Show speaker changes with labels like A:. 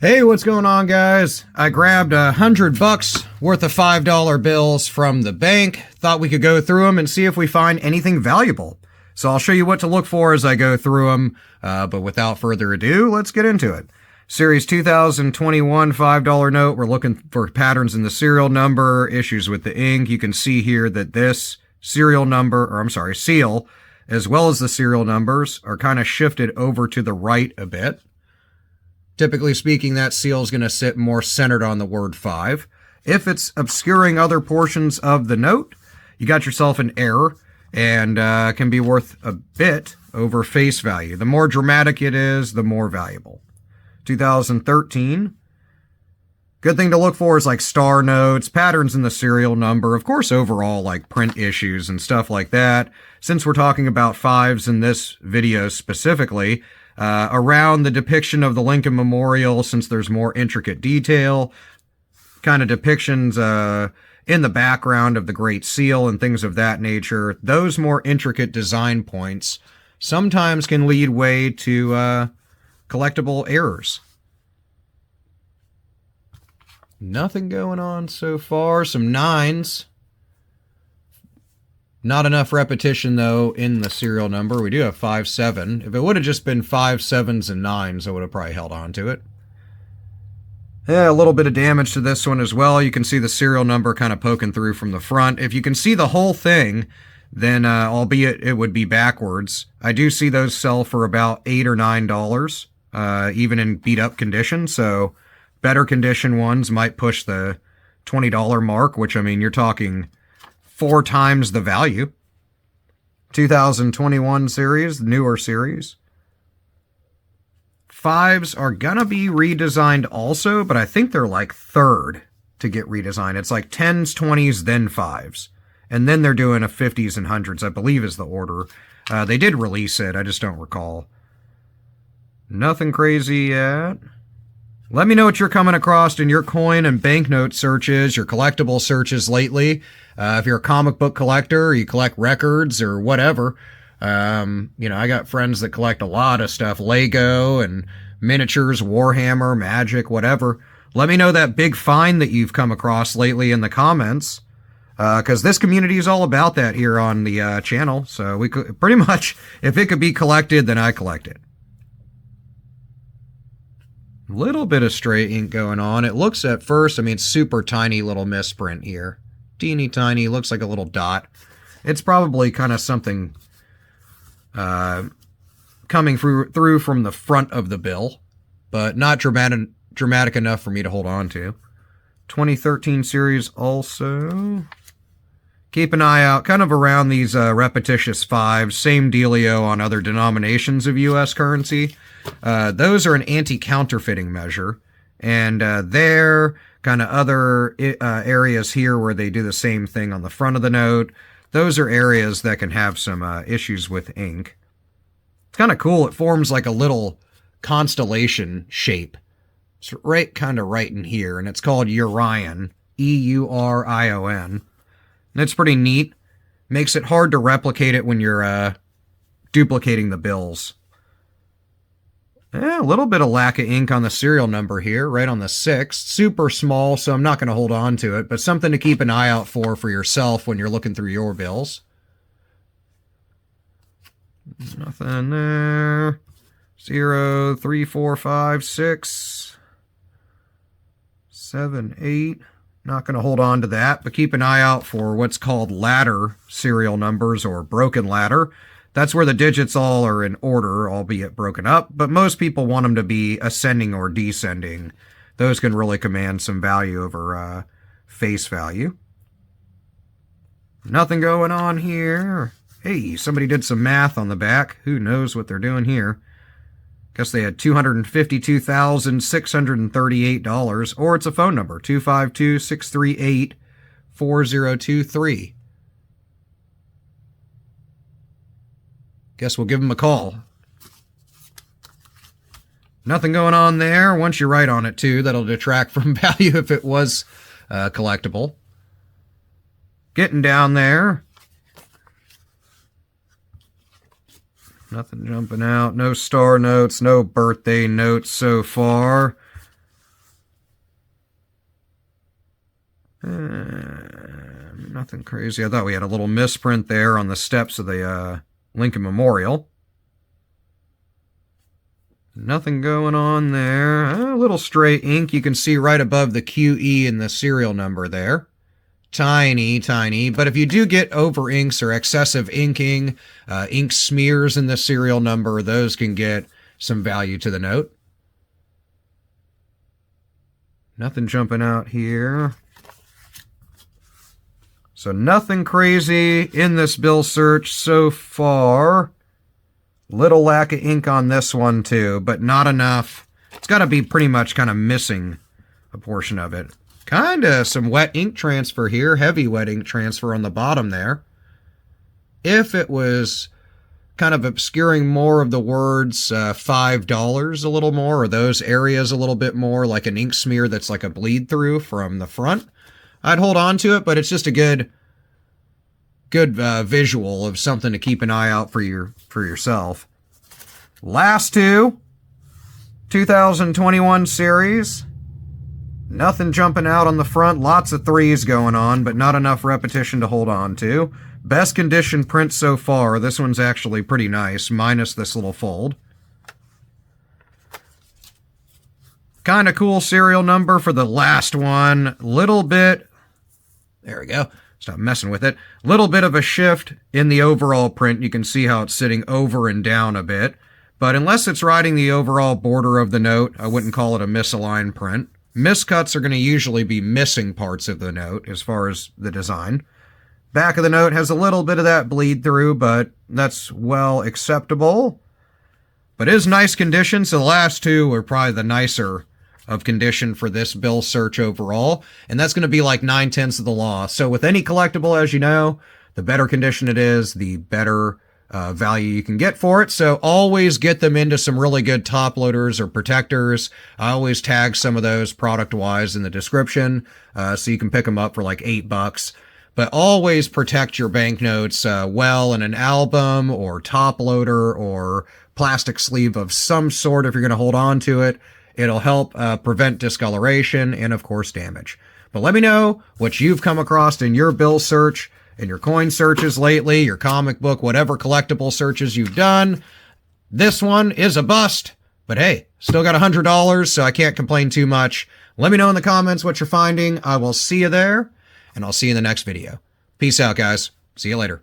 A: Hey, what's going on, guys? I grabbed $100 worth of $5 bills from the bank. Thought we could go through them and see if we find anything valuable. So I'll show you what to look for as I go through them. But without further ado, let's get into it. Series 2021 $5 note. We're looking for patterns in the serial number, issues with the ink. You can see here that this seal, as well as the serial numbers, are kind of shifted over to the right a bit. Typically speaking, that seal is going to sit more centered on the word 5. If it's obscuring other portions of the note, you got yourself an error and can be worth a bit over face value. The more dramatic it is, the more valuable. 2013. Good thing to look for is like star notes, patterns in the serial number, of course overall like print issues and stuff like that. Since we're talking about 5s in this video specifically, around the depiction of the Lincoln Memorial, since there's more intricate detail, kind of depictions in the background of the Great Seal and things of that nature, those more intricate design points sometimes can lead way to collectible errors. Nothing going on so far. Some 9s. Not enough repetition, though, in the serial number. We do have 5, 7. If it would have just been 5, 7s, and 9s, I would have probably held on to it. Yeah, a little bit of damage to this one as well. You can see the serial number kind of poking through from the front. If you can see the whole thing, then albeit it would be backwards, I do see those sell for about $8 or $9, even in beat-up condition. So better condition ones might push the $20 mark, which, I mean, you're talking 4 times the value. 2021 series, newer series. 5s are gonna be redesigned also, but I think they're like third to get redesigned. It's like 10s, 20s, then 5s. And then they're doing a 50s and 100s, I believe is the order. They did release it, I just don't recall. Nothing crazy yet. Let me know what you're coming across in your coin and banknote searches, your collectible searches lately. If you're a comic book collector, or you collect records or whatever. I got friends that collect a lot of stuff, Lego and miniatures, Warhammer, Magic, whatever. Let me know that big find that you've come across lately in the comments. Because this community is all about that here on the channel. So we could pretty much, if it could be collected, then I collect it. Little bit of stray ink going on. It looks at first, I mean, super tiny little misprint here. Teeny tiny, looks like a little dot. It's probably kind of something coming through from the front of the bill, but not dramatic enough for me to hold on to. 2013 series also. Keep an eye out kind of around these repetitious 5s. Same dealio on other denominations of U.S. currency. Those are an anti-counterfeiting measure, and they're kind of other areas here where they do the same thing on the front of the note. Those are areas that can have some issues with ink. It's kind of cool. It forms like a little constellation shape. It's kind of right in here, and it's called Urion, E-U-R-I-O-N. And it's pretty neat. Makes it hard to replicate it when you're duplicating the bills. Yeah, a little bit of lack of ink on the serial number here, right on the 6th. Super small, so I'm not going to hold on to it, but something to keep an eye out for yourself when you're looking through your bills. Nothing there. 0, 3, 4, 5, 6, 7, 8. Not going to hold on to that, but keep an eye out for what's called ladder serial numbers or broken ladder. That's where the digits all are in order, albeit broken up, but most people want them to be ascending or descending. Those can really command some value over face value. Nothing going on here. Hey, somebody did some math on the back. Who knows what they're doing here? Guess they had $252,638, or it's a phone number, 252-638-4023. Guess we'll give them a call. Nothing going on there. Once you write on it, too, that'll detract from value if it was collectible. Getting down there. Nothing jumping out. No star notes, no birthday notes so far. Nothing crazy. I thought we had a little misprint there on the steps of the Lincoln Memorial. Nothing going on there. A little stray ink. You can see right above the QE and the serial number there. Tiny, tiny. But if you do get over inks or excessive inking, ink smears in the serial number, those can get some value to the note. Nothing jumping out here. So nothing crazy in this bill search so far. Little lack of ink on this one too, but not enough. It's got to be pretty much kind of missing a portion of it. Kind of some wet ink transfer here, heavy wet ink transfer on the bottom there. If it was kind of obscuring more of the words $5 a little more, or those areas a little bit more, like an ink smear that's like a bleed through from the front, I'd hold on to it, but it's just a good visual of something to keep an eye out for yourself. Last two, 2021 series. Nothing jumping out on the front. Lots of threes going on, but not enough repetition to hold on to. Best condition print so far. This one's actually pretty nice, minus this little fold. Kind of cool serial number for the last one. Little bit, there we go. Stop messing with it. Little bit of a shift in the overall print. You can see how it's sitting over and down a bit. But unless it's riding the overall border of the note, I wouldn't call it a misaligned print. Miscuts are going to usually be missing parts of the note as far as the design. Back of the note has a little bit of that bleed through, but that's well acceptable. But it is nice condition, so the last two are probably the nicer of condition for this bill search overall, and that's going to be like 9/10 of the law. So with any collectible, as you know, the better condition it is, the better value you can get for it. So always get them into some really good top loaders or protectors. I always tag some of those product-wise in the description, so you can pick them up for like $8. But always protect your banknotes well in an album or top loader or plastic sleeve of some sort if you're going to hold on to it. It'll help prevent discoloration and, of course, damage. But let me know what you've come across in your bill search, in your coin searches lately, your comic book, whatever collectible searches you've done. This one is a bust, but hey, still got $100, so I can't complain too much. Let me know in the comments what you're finding. I will see you there, and I'll see you in the next video. Peace out, guys. See you later.